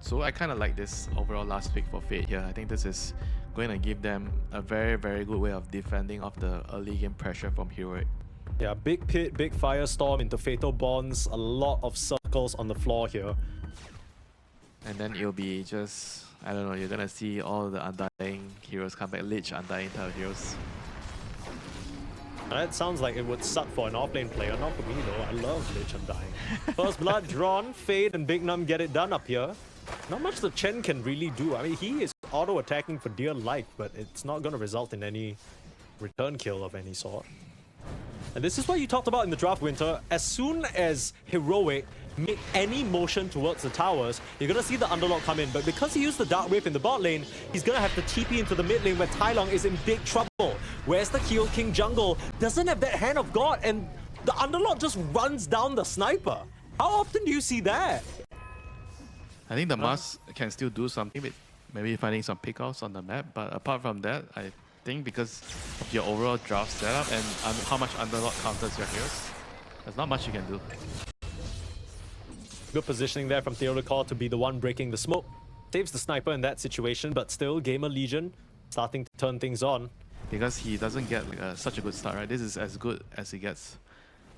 So I kind of like this overall last pick for Fate here. I think this is going to give them a very, very good way of defending off the early game pressure from Heroic. Yeah, big pit, big firestorm into Fatal Bonds, a lot of circles on the floor here. And then it'll be just, I don't know, you're going to see all the Undying heroes come back, Lich Undying type of heroes. That sounds like it would suck for an offlane player, not for me though. I love Lich Undying. First blood drawn, Fade and Big Num get it done up here. Not much the Chen can really do. I mean, he is auto-attacking for dear life, but it's not going to result in any return kill of any sort. And this is what you talked about in the draft, Winter. As soon as Heroic make any motion towards the towers, you're going to see the Underlord come in. But because he used the Dark Wave in the bot lane, he's going to have to TP into the mid lane where Tai Long is in big trouble. Whereas the Heel King jungle doesn't have that Hand of God, and the Underlord just runs down the sniper. How often do you see that? I think the Mars can still do something with maybe finding some pickouts on the map, but apart from that, I think because of your overall draft setup and how much Underlord counters your heroes, there's not much you can do. Good positioning there from Theodore to be the one breaking the smoke. Saves the sniper in that situation, but still GamerLegion starting to turn things on. Because he doesn't get like, such a good start, right? This is as good as he gets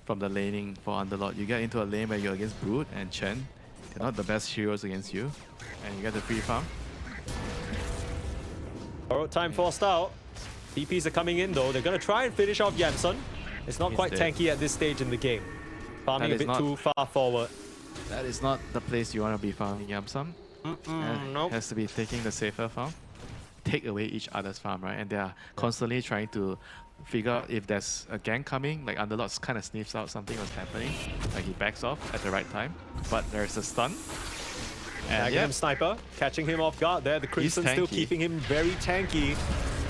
from the laning for Underlord. You get into a lane where you're against Brood and Chen. They're not the best heroes against you, and you get the free farm. Borrowed time forced out. TPs are coming in though. They're going to try and finish off Yamsun. It's not quite tanky at this stage in the game. Farming a bit too far forward. That is not the place you want to be farming Yamsun. Nope. Has to be taking the safer farm. Take away each other's farm, right? And they are constantly trying to figure out if there's a gank coming. Like Underlord kind of sniffs out something was happening. Like he backs off at the right time. But there's a stun. And him sniper, catching him off guard there. The Crimson still keeping him very tanky.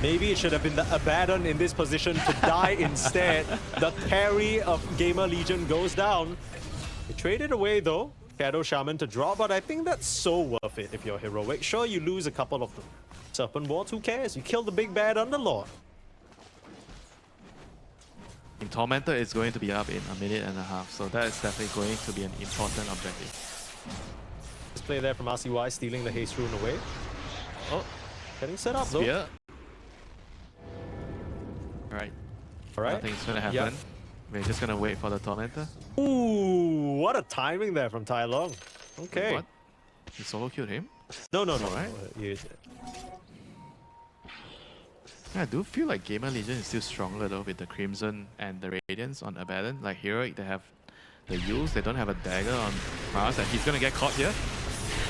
Maybe it should have been the Abaddon in this position to die instead. The parry of GamerLegion goes down. They traded away though, Shadow Shaman to drop, but I think that's so worth it if you're Heroic. Sure, you lose a couple of the Serpent Wards, who cares? You kill the big bad Underlord. Tormentor is going to be up in a minute and a half, so that is definitely going to be an important objective. This play there from RCY, stealing the Haste Rune away. Oh, getting set up though. Spear. Alright. Nothing's gonna happen. Yep. We're just gonna wait for the Tormentor. Ooh, what a timing there from Tai Long. Okay. What? He solo killed him? No. Right? Yeah, I do feel like GamerLegion is still stronger though with the Crimson and the Radiance on Abaddon. Like Heroic, they have the Yules, they don't have a dagger on Mars, and he's gonna get caught here.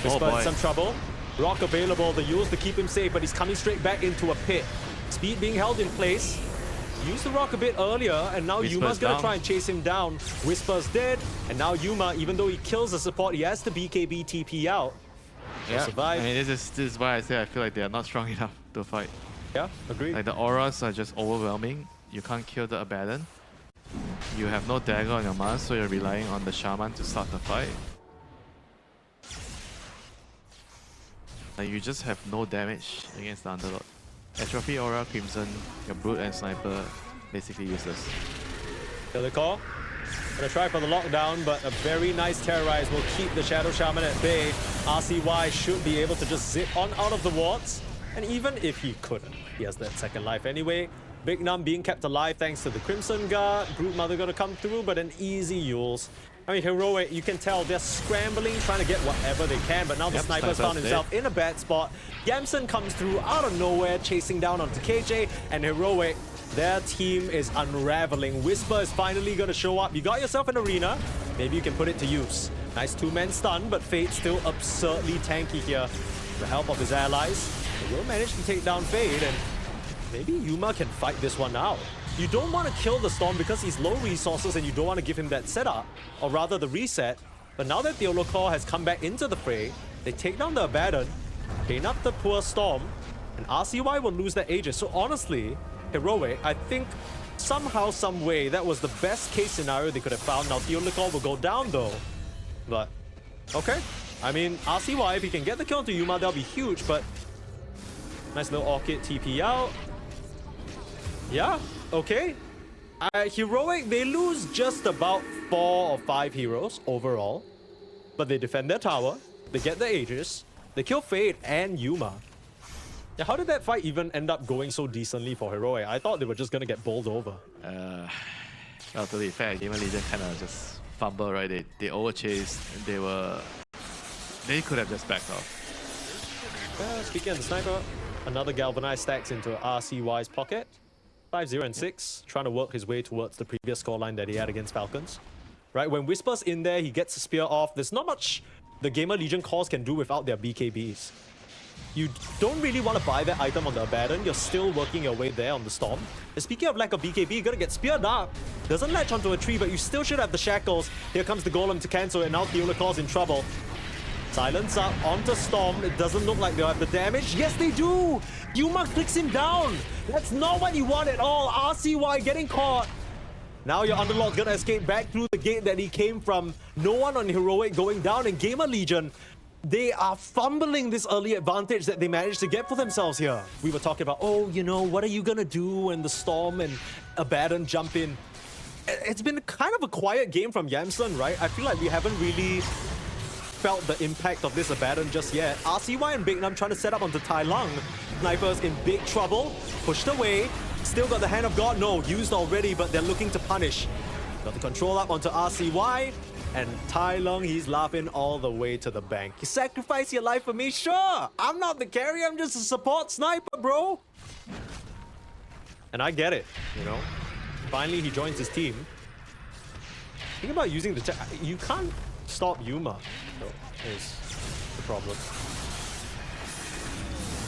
Whisper in some trouble. Rock available, the Yules to keep him safe, but he's coming straight back into a pit. Speed being held in place. Used the rock a bit earlier, and now Yuma's gonna try and chase him down. Whisper's dead, and now Yuma, even though he kills the support, he has to BKB TP out. Yeah, survive. I mean, this is why I say I feel like they are not strong enough to fight. Yeah, agreed. Like the auras are just overwhelming. You can't kill the Abaddon. You have no dagger on your Mars, so you're relying on the Shaman to start the fight. Like you just have no damage against the Underlord. Atrophy, Aura, Crimson, your Brood and Sniper basically useless. Telecall. Gonna try for the lockdown, but a very nice terrorize will keep the Shadow Shaman at bay. RCY should be able to just zip on out of the wards. And even if he couldn't, he has that second life anyway. Big Num being kept alive thanks to the Crimson Guard. Brood Mother gonna come through, but an easy Yules. I mean, Heroic, you can tell they're scrambling, trying to get whatever they can, but now the Sniper's found himself in a bad spot. Yamsun comes through out of nowhere, chasing down onto KJ, and Heroic, their team is unraveling. Whisper is finally gonna show up. You got yourself an arena, maybe you can put it to use. Nice two-man stun, but Fate still absurdly tanky here. With the help of his allies, they will manage to take down Fade, and maybe Yuma can fight this one out. You don't want to kill the Storm because he's low resources and you don't want to give him that setup, or rather the reset. But now that the Theolokor has come back into the fray, they take down the Abaddon, clean up the poor Storm, and RCY will lose their Aegis. So honestly, Heroic, I think somehow, some way, that was the best case scenario they could have found. Now Theolokor will go down though. But, okay. I mean, RCY, if he can get the kill onto Yuma, that'll be huge, but nice little Orchid TP out. Yeah, okay. Heroic, they lose just about 4 or 5 heroes overall, but they defend their tower, they get the Aegis, They kill Fade and Yuma. Yeah, how did that fight even end up going so decently for Heroic? I thought they were just gonna get bowled over. Well, to be fair, GamerLegion kind of just fumble, right? They overchased and they could have just backed off. Speaking of the sniper, another galvanized stacks into RCY's pocket. 5-0 and 6, trying to work his way towards the previous scoreline that he had against Falcons. Right, when Whisper's in there, he gets a spear off. There's not much the GamerLegion cores can do without their BKBs. You don't really want to buy that item on the Abaddon. You're still working your way there on the Storm. And speaking of lack of BKB, you're gonna get speared up. Doesn't latch onto a tree, but you still should have the shackles. Here comes the Golem to cancel it. Now Theolacor's in trouble. Silence up onto Storm. It doesn't look like they'll have the damage. Yes, they do! Yuma clicks him down. That's not what you want at all. RCY getting caught. Now your Underlord's gonna escape back through the gate that he came from. No one on Heroic going down. And GamerLegion, they are fumbling this early advantage that they managed to get for themselves here. We were talking about, oh, you know, what are you gonna do when the Storm and Abaddon jump in? It's been kind of a quiet game from Yamsun, right? I feel like we haven't really felt the impact of this Abaddon just yet. RCY and Big Nam trying to set up onto Tai Lung. Snipers in big trouble. Pushed away. Still got the Hand of God. No, used already, but they're looking to punish. Got the control up onto RCY. And Tai Lung, he's laughing all the way to the bank. You sacrifice your life for me? Sure! I'm not the carry, I'm just a support sniper, bro! And I get it, you know? Finally, he joins his team. Think about using the... You can't stop Yuma, though, is the problem.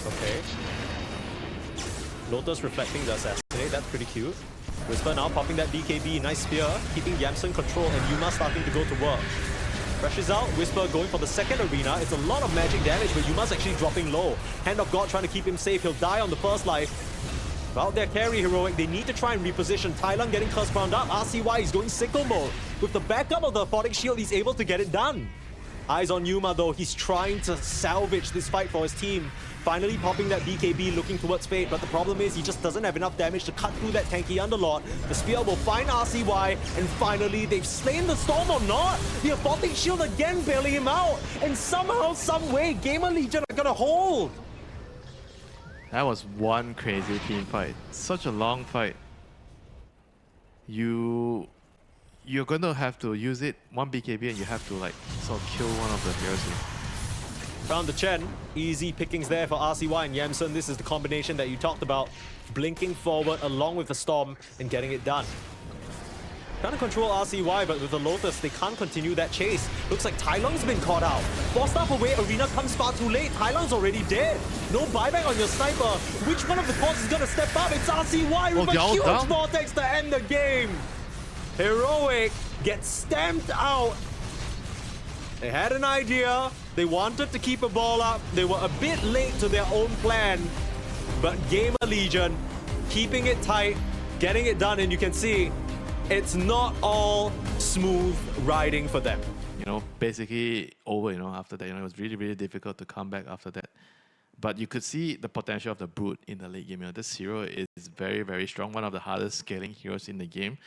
Okay. Lotus reflecting the assassinate, that's pretty cute. Whisper now popping that BKB, nice spear, keeping Yamsun control, and Yuma starting to go to work. Pressures out, Whisper going for the second arena. It's a lot of magic damage, but Yuma's actually dropping low. Hand of God trying to keep him safe, he'll die on the first life. About their carry Heroic, they need to try and reposition. Tai Lung getting curse crowned up, RCY is going sickle mode. With the backup of the Aphotic Shield, he's able to get it done. Eyes on Yuma though, he's trying to salvage this fight for his team. Finally popping that BKB, looking towards Fate, but the problem is he just doesn't have enough damage to cut through that tanky Underlord. The spear will find RCY, and finally they've slain the Storm or not. The Aphotic Shield again bailing him out, and somehow, some way, GamerLegion are gonna hold. That was one crazy team fight. Such a long fight. You're gonna have to use it, one BKB, and you have to like sort of kill one of the heroes here. Found the Chen. Easy pickings there for RCY and Yamsun. This is the combination that you talked about. Blinking forward along with the Storm and getting it done. Trying to control RCY, but with the Lotus, they can't continue that chase. Looks like Tai Lung's been caught out. Forced up away, arena comes far too late. Tai Lung's already dead. No buyback on your sniper. Which one of the cores is gonna step up? It's RCY with a huge vortex to end the game. Heroic gets stamped out. They had an idea. They wanted to keep a ball up. They were a bit late to their own plan. But GamerLegion keeping it tight, getting it done, and you can see it's not all smooth riding for them. You know, basically over, you know, after that. You know, it was really, really difficult to come back after that. But you could see the potential of the Brute in the late game. You know, this hero is very, very strong. One of the hardest scaling heroes in the game.